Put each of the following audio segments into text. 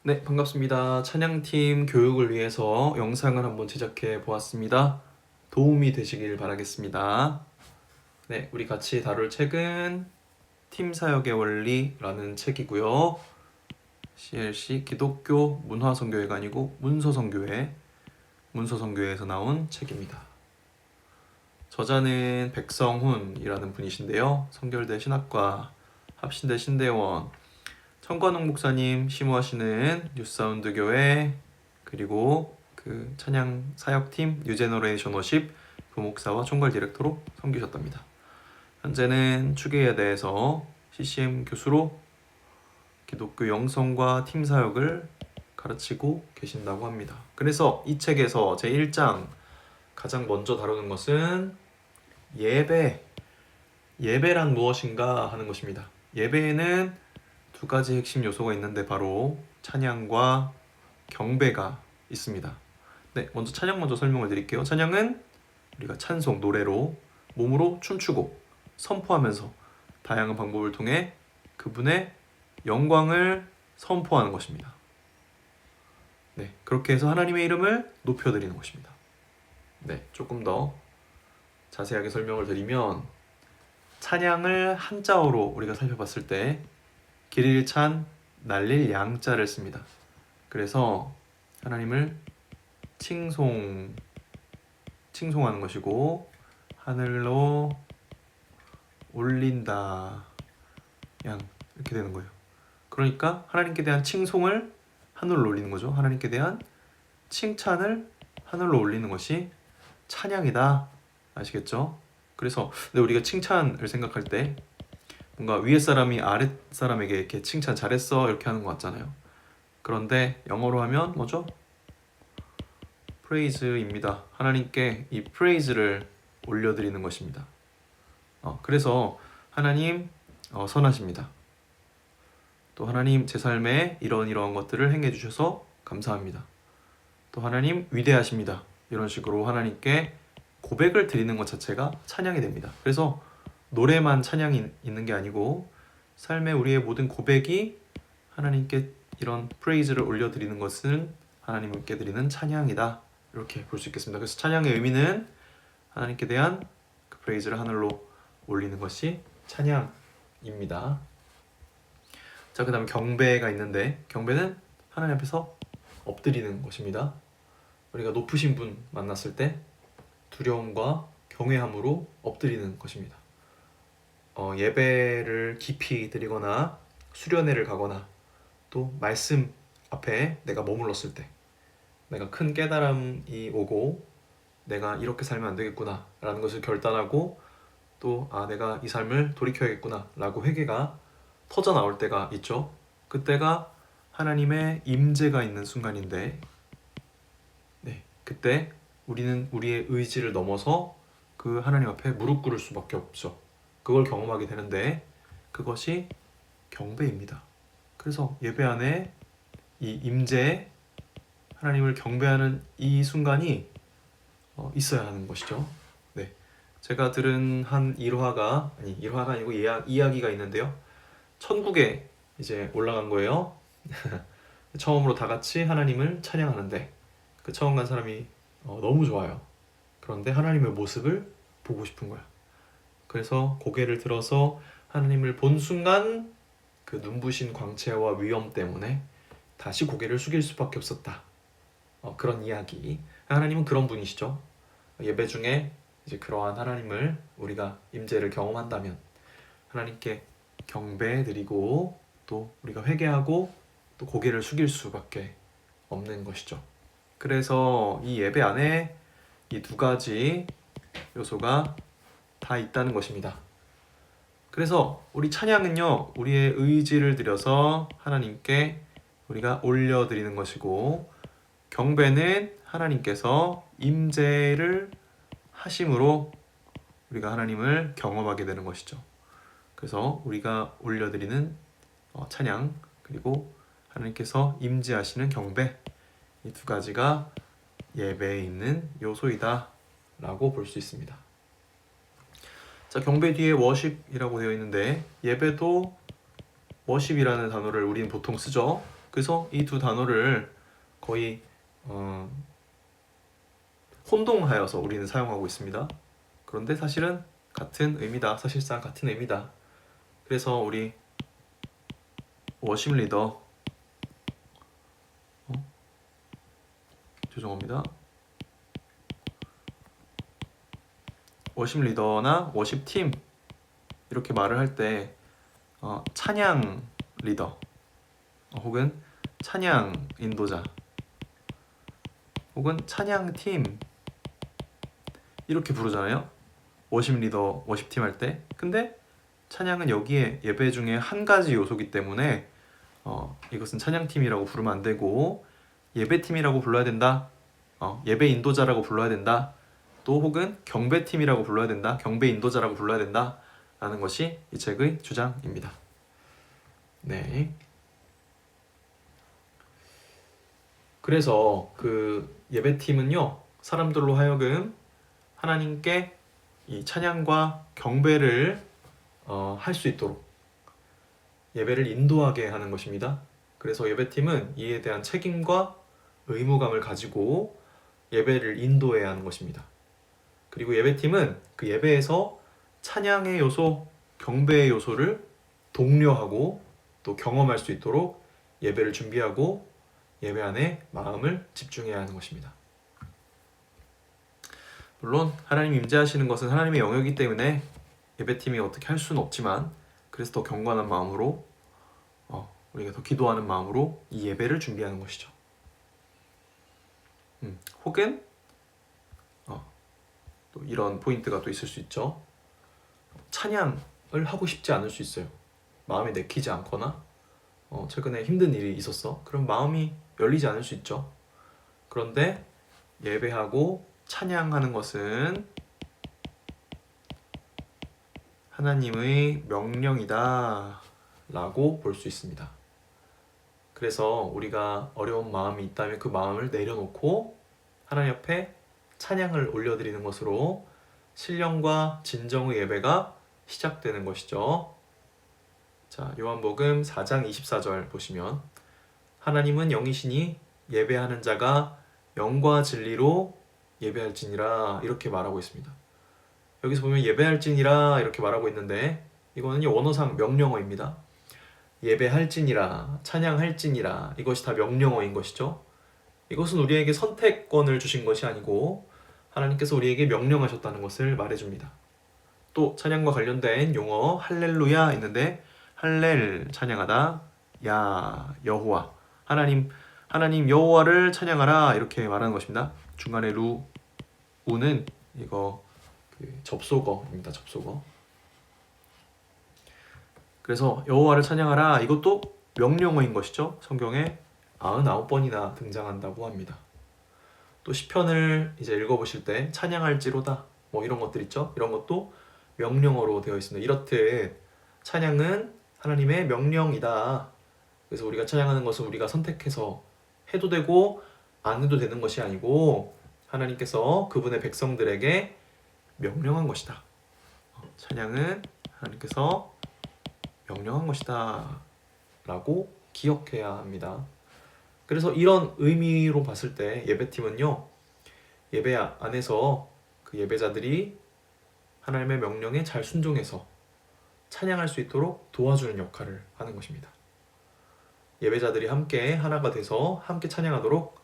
네, 반갑습니다. 찬양팀 교육을 위해서 영상을 한번 제작해 보았습니다. 도움이 되시길 바라겠습니다. 네, 우리 같이 다룰 책은 팀 사역의 원리라는 책이고요. CLC 기독교 문화선교회가 아니고 문서선교회에서 나온 책입니다. 저자는 백성훈이라는 분이신데요. 성결대 신학과, 합신대 신대원, 청관홍 목사님 심우하시는 뉴사운드 교회, 그리고 그 찬양 사역팀 뉴제너레이션 워십 부목사와 총괄 디렉터로 섬기셨답니다. 현재는 추계예대에서 CCM 교수로 기독교 영성과 팀 사역을 가르치고 계신다고 합니다. 그래서 이 책에서 제1장 가장 먼저 다루는 것은 예배란 무엇인가 하는 것입니다. 예배에는 두 가지 핵심 요소가 있는데 바로 찬양과 경배가 있습니다. 네, 먼저 찬양 먼저 설명을 드릴게요. 찬양은 우리가 찬송, 노래로 몸으로 춤추고 선포하면서 다양한 방법을 통해 그분의 영광을 선포하는 것입니다. 네, 그렇게 해서 하나님의 이름을 높여드리는 것입니다. 네, 조금 더 자세하게 설명을 드리면 찬양을 한자어로 우리가 살펴봤을 때 길일 찬 날릴 양자를 씁니다. 그래서 하나님을 칭송하는 것이고 하늘로 올린다 양 이렇게 되는 거예요. 그러니까 하나님께 대한 칭송을 하늘로 올리는 거죠. 하나님께 대한 칭찬을 하늘로 올리는 것이 찬양이다. 아시겠죠? 그래서 근데 우리가 칭찬을 생각할 때 뭔가 위에 사람이 아래 사람에게 이렇게 칭찬 잘했어 이렇게 하는 것 같잖아요. 그런데 영어로 하면 뭐죠? praise입니다. 하나님께 이 praise를 올려드리는 것입니다. 그래서 하나님 선하십니다. 또 하나님 제 삶에 이러한 것들을 행해 주셔서 감사합니다. 또 하나님 위대하십니다. 이런 식으로 하나님께 고백을 드리는 것 자체가 찬양이 됩니다. 그래서 노래만 찬양이 있는 게 아니고 삶의 우리의 모든 고백이 하나님께 이런 프레이즈를 올려드리는 것은 하나님께 드리는 찬양이다. 이렇게 볼 수 있겠습니다. 그래서 찬양의 의미는 하나님께 대한 그 프레이즈를 하늘로 올리는 것이 찬양입니다. 자, 그 다음 경배가 있는데 경배는 하나님 앞에서 엎드리는 것입니다. 우리가 높으신 분 만났을 때 두려움과 경외함으로 엎드리는 것입니다. 예배를 깊이 드리거나 수련회를 가거나 또 말씀 앞에 내가 머물렀을 때 내가 큰 깨달음이 오고 내가 이렇게 살면 안 되겠구나 라는 것을 결단하고 또 내가 이 삶을 돌이켜야겠구나 라고 회개가 터져 나올 때가 있죠. 그때가 하나님의 임재가 있는 순간인데 네, 그때 우리는 우리의 의지를 넘어서 그 하나님 앞에 무릎 꿇을 수밖에 없죠. 그걸 경험하게 되는데 그것이 경배입니다. 그래서 예배 안에 이 임재 하나님을 경배하는 이 순간이 있어야 하는 것이죠. 네, 제가 들은 한 일화가 아니고 이야기가 있는데요. 천국에 이제 올라간 거예요. 처음으로 다 같이 하나님을 찬양하는데 그 처음 간 사람이 너무 좋아요. 그런데 하나님의 모습을 보고 싶은 거야. 그래서 고개를 들어서 하나님을 본 순간 그 눈부신 광채와 위엄 때문에 다시 고개를 숙일 수밖에 없었다. 그런 이야기. 하나님은 그런 분이시죠. 예배 중에 이제 그러한 하나님을 우리가 임재를 경험한다면 하나님께 경배드리고 또 우리가 회개하고 또 고개를 숙일 수밖에 없는 것이죠. 그래서 이 예배 안에 이 두 가지 요소가 다 있다는 것입니다. 그래서 우리 찬양은요, 우리의 의지를 들여서 하나님께 우리가 올려드리는 것이고 경배는 하나님께서 임재를 하심으로 우리가 하나님을 경험하게 되는 것이죠. 그래서 우리가 올려드리는 찬양 그리고 하나님께서 임재하시는 경배 이 두 가지가 예배에 있는 요소이다 라고 볼 수 있습니다. 자, 경배 뒤에 워십이라고 되어 있는데 예배도 워십이라는 단어를 우리는 보통 쓰죠. 그래서 이 두 단어를 거의 혼동하여서 우리는 사용하고 있습니다. 그런데 사실은 같은 의미다. 사실상 같은 의미다. 그래서 우리 워십 리더 죄송합니다. 워십 리더나 워십 팀 이렇게 말을 할 때 찬양 리더 혹은 찬양 인도자 혹은 찬양 팀 이렇게 부르잖아요. 워십 리더, 워십 팀 할 때. 근데 찬양은 여기에 예배 중에 한 가지 요소이기 때문에 이것은 찬양팀이라고 부르면 안 되고 예배팀이라고 불러야 된다. 예배 인도자라고 불러야 된다. 또 혹은 경배팀이라고 불러야 된다. 경배 인도자라고 불러야 된다. 라는 것이 이 책의 주장입니다. 네. 그래서 그 예배팀은요, 사람들로 하여금 하나님께 이 찬양과 경배를 할 수 있도록 예배를 인도하게 하는 것입니다. 그래서 예배팀은 이에 대한 책임과 의무감을 가지고 예배를 인도해야 하는 것입니다. 그리고 예배팀은 그 예배에서 찬양의 요소, 경배의 요소를 독려하고 또 경험할 수 있도록 예배를 준비하고 예배 안에 마음을 집중해야 하는 것입니다. 물론 하나님 임재하시는 것은 하나님의 영역이기 때문에 예배팀이 어떻게 할 수는 없지만 그래서 더 경건한 마음으로 우리가 더 기도하는 마음으로 이 예배를 준비하는 것이죠. 혹은 또 이런 포인트가 또 있을 수 있죠. 찬양을 하고 싶지 않을 수 있어요. 마음이 내키지 않거나 최근에 힘든 일이 있었어. 그럼 마음이 열리지 않을 수 있죠. 그런데 예배하고 찬양하는 것은 하나님의 명령이다 라고 볼 수 있습니다. 그래서 우리가 어려운 마음이 있다면 그 마음을 내려놓고 하나님 앞에 찬양을 올려드리는 것으로 신령과 진정의 예배가 시작되는 것이죠. 자, 요한복음 4장 24절 보시면 하나님은 영이시니 예배하는 자가 영과 진리로 예배할지니라 이렇게 말하고 있습니다. 여기서 보면 예배할지니라 이렇게 말하고 있는데 이거는 원어상 명령어입니다. 예배할지니라, 찬양할지니라 이것이 다 명령어인 것이죠. 이것은 우리에게 선택권을 주신 것이 아니고 하나님께서 우리에게 명령하셨다는 것을 말해줍니다. 또 찬양과 관련된 용어 할렐루야 있는데 할렐 찬양하다, 야 여호와 하나님 여호와를 찬양하라 이렇게 말하는 것입니다. 중간에 우는 이거 접속어입니다. 접속어. 그래서 여호와를 찬양하라 이것도 명령어인 것이죠. 성경에 99번이나 등장한다고 합니다. 또 시편을 이제 읽어보실 때 찬양할지로다 뭐 이런 것들 있죠. 이런 것도 명령어로 되어 있습니다. 이렇듯 찬양은 하나님의 명령이다. 그래서 우리가 찬양하는 것은 우리가 선택해서 해도 되고 안 해도 되는 것이 아니고 하나님께서 그분의 백성들에게 명령한 것이다. 찬양은 하나님께서 명령한 것이다 라고 기억해야 합니다. 그래서 이런 의미로 봤을 때 예배팀은요, 예배 안에서 그 예배자들이 하나님의 명령에 잘 순종해서 찬양할 수 있도록 도와주는 역할을 하는 것입니다. 예배자들이 함께 하나가 돼서 함께 찬양하도록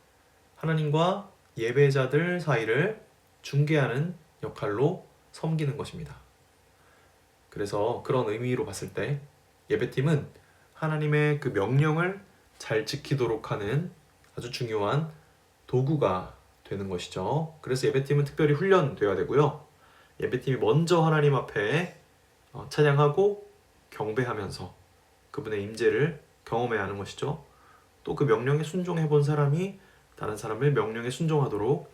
하나님과 예배자들 사이를 중개하는 역할로 섬기는 것입니다. 그래서 그런 의미로 봤을 때 예배팀은 하나님의 그 명령을 잘 지키도록 하는 아주 중요한 도구가 되는 것이죠. 그래서 예배팀은 특별히 훈련되어야 되고요. 예배팀이 먼저 하나님 앞에 찬양하고 경배하면서 그분의 임재를 경험해야 하는 것이죠. 또 그 명령에 순종해 본 사람이 다른 사람을 명령에 순종하도록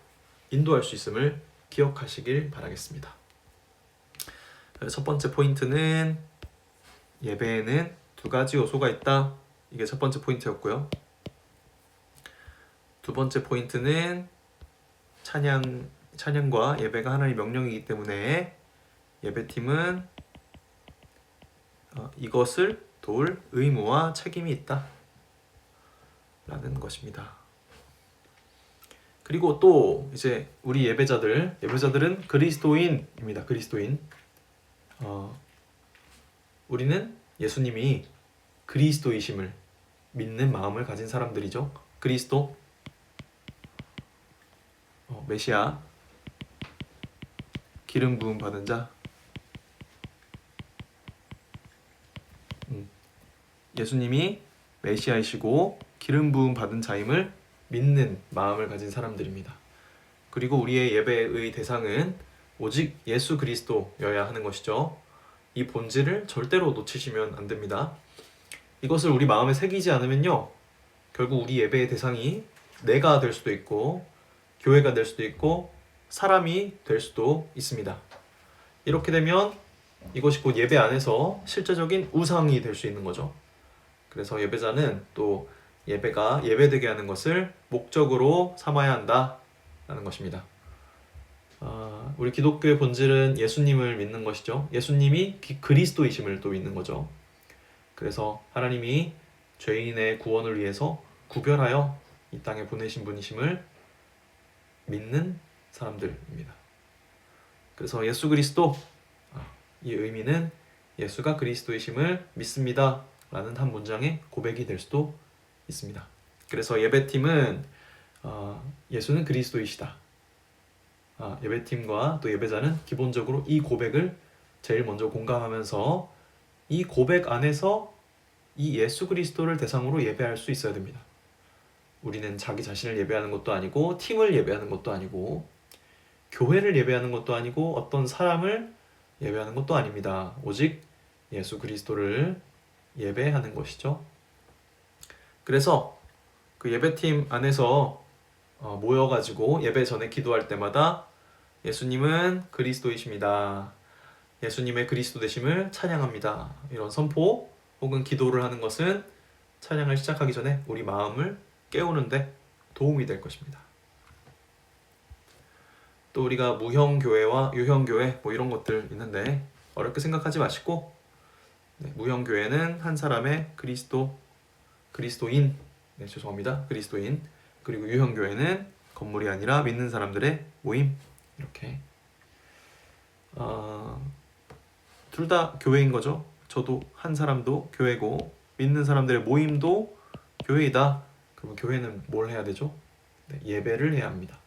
인도할 수 있음을 기억하시길 바라겠습니다. 첫 번째 포인트는 예배에는 두 가지 요소가 있다. 이게 첫 번째 포인트였고요. 두 번째 포인트는 찬양과 예배가 하나님의 명령이기 때문에 예배팀은 이것을 도울 의무와 책임이 있다. 라는 것입니다. 그리고 또 이제 우리 예배자들은 그리스도인입니다. 그리스도인. 우리는 예수님이 그리스도이심을 믿는 마음을 가진 사람들이죠. 그리스도, 메시아, 기름 부음 받은 자. 예수님이 메시아이시고 기름 부음 받은 자임을 믿는 마음을 가진 사람들입니다. 그리고 우리의 예배의 대상은 오직 예수 그리스도여야 하는 것이죠. 이 본질을 절대로 놓치시면 안 됩니다. 이것을 우리 마음에 새기지 않으면요, 결국 우리 예배의 대상이 내가 될 수도 있고 교회가 될 수도 있고 사람이 될 수도 있습니다. 이렇게 되면 이것이 곧 예배 안에서 실제적인 우상이 될 수 있는 거죠. 그래서 예배자는 또 예배가 예배되게 하는 것을 목적으로 삼아야 한다라는 것입니다. 우리 기독교의 본질은 예수님을 믿는 것이죠. 예수님이 그리스도이심을 또 믿는 거죠. 그래서 하나님이 죄인의 구원을 위해서 구별하여 이 땅에 보내신 분이심을 믿는 사람들입니다. 그래서 예수 그리스도, 이 의미는 예수가 그리스도이심을 믿습니다 라는 한 문장의 고백이 될 수도 있습니다. 그래서 예배팀은 예수는 그리스도이시다, 예배팀과 또 예배자는 기본적으로 이 고백을 제일 먼저 공감하면서 이 고백 안에서 이 예수 그리스도를 대상으로 예배할 수 있어야 됩니다. 우리는 자기 자신을 예배하는 것도 아니고 팀을 예배하는 것도 아니고 교회를 예배하는 것도 아니고 어떤 사람을 예배하는 것도 아닙니다. 오직 예수 그리스도를 예배하는 것이죠. 그래서 그 예배팀 안에서 모여가지고 예배 전에 기도할 때마다 예수님은 그리스도이십니다, 예수님의 그리스도 되심을 찬양합니다, 이런 선포 혹은 기도를 하는 것은 찬양을 시작하기 전에 우리 마음을 깨우는데 도움이 될 것입니다. 또 우리가 무형교회와 유형교회 뭐 이런 것들 있는데 어렵게 생각하지 마시고, 무형교회는 한 사람의 그리스도인, 그리스도인, 그리고 유형교회는 건물이 아니라 믿는 사람들의 모임, 이렇게 둘 다 교회인 거죠. 저도 한 사람도 교회고 믿는 사람들의 모임도 교회이다. 그러면 교회는 뭘 해야 되죠? 예배를 해야 합니다.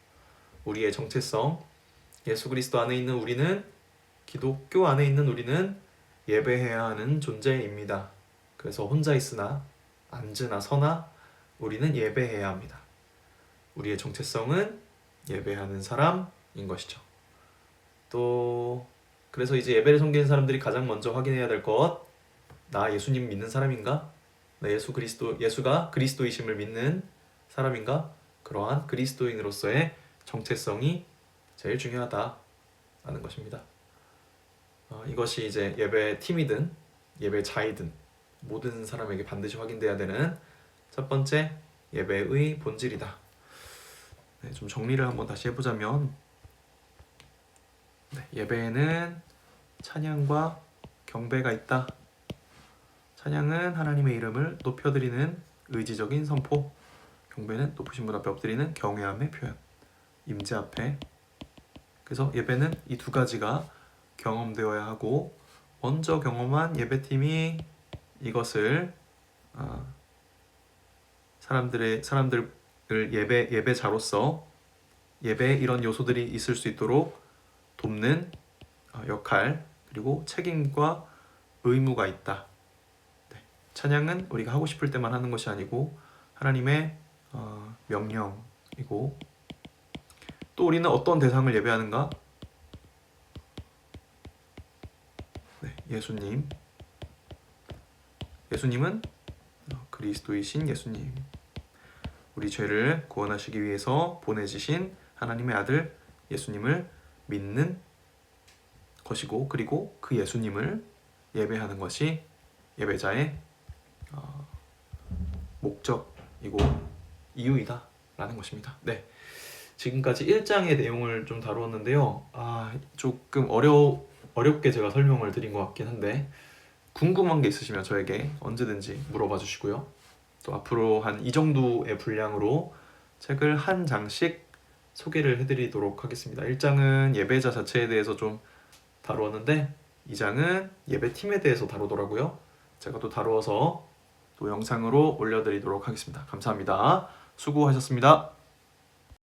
우리의 정체성, 예수 그리스도 안에 있는 우리는, 기독교 안에 있는 우리는 예배해야 하는 존재입니다. 그래서 혼자 있으나 앉으나 서나 우리는 예배해야 합니다. 우리의 정체성은 예배하는 사람인 것이죠. 또 그래서 이제 예배를 섬기는 사람들이 가장 먼저 확인해야 될 것, 나 예수님 믿는 사람인가? 나 예수가 그리스도이심을 믿는 사람인가? 그러한 그리스도인으로서의 정체성이 제일 중요하다라는 것입니다. 이것이 이제 예배 팀이든 예배자이든 모든 사람에게 반드시 확인돼야 되는 첫 번째 예배의 본질이다. 좀 정리를 한번 다시 해보자면, 예배에는 찬양과 경배가 있다. 찬양은 하나님의 이름을 높여드리는 의지적인 선포, 경배는 높으신 분 앞에 엎드리는 경외함의 표현, 임재 앞에. 그래서 예배는 이 두 가지가 경험되어야 하고, 먼저 경험한 예배팀이 이것을 사람들을 예배자로서 예배에 이런 요소들이 있을 수 있도록 돕는 역할, 그리고 책임과 의무가 있다. 찬양은 우리가 하고 싶을 때만 하는 것이 아니고 하나님의 명령이고, 또 우리는 어떤 대상을 예배하는가? 예수님은 그리스도이신 예수님, 우리 죄를 구원하시기 위해서 보내주신 하나님의 아들 예수님을 믿는 것이고, 그리고 그 예수님을 예배하는 것이 예배자의 목적이고 이유이다 라는 것입니다. 지금까지 1장의 내용을 좀 다루었는데요. 조금 어렵게 제가 설명을 드린 것 같긴 한데, 궁금한 게 있으시면 저에게 언제든지 물어봐 주시고요. 또 앞으로 한 이 정도의 분량으로 책을 한 장씩 소개를 해드리도록 하겠습니다. 1장은 예배자 자체에 대해서 좀 다루었는데 2장은 예배팀에 대해서 다루더라고요. 제가 또 다루어서 또 영상으로 올려드리도록 하겠습니다. 감사합니다. 수고하셨습니다.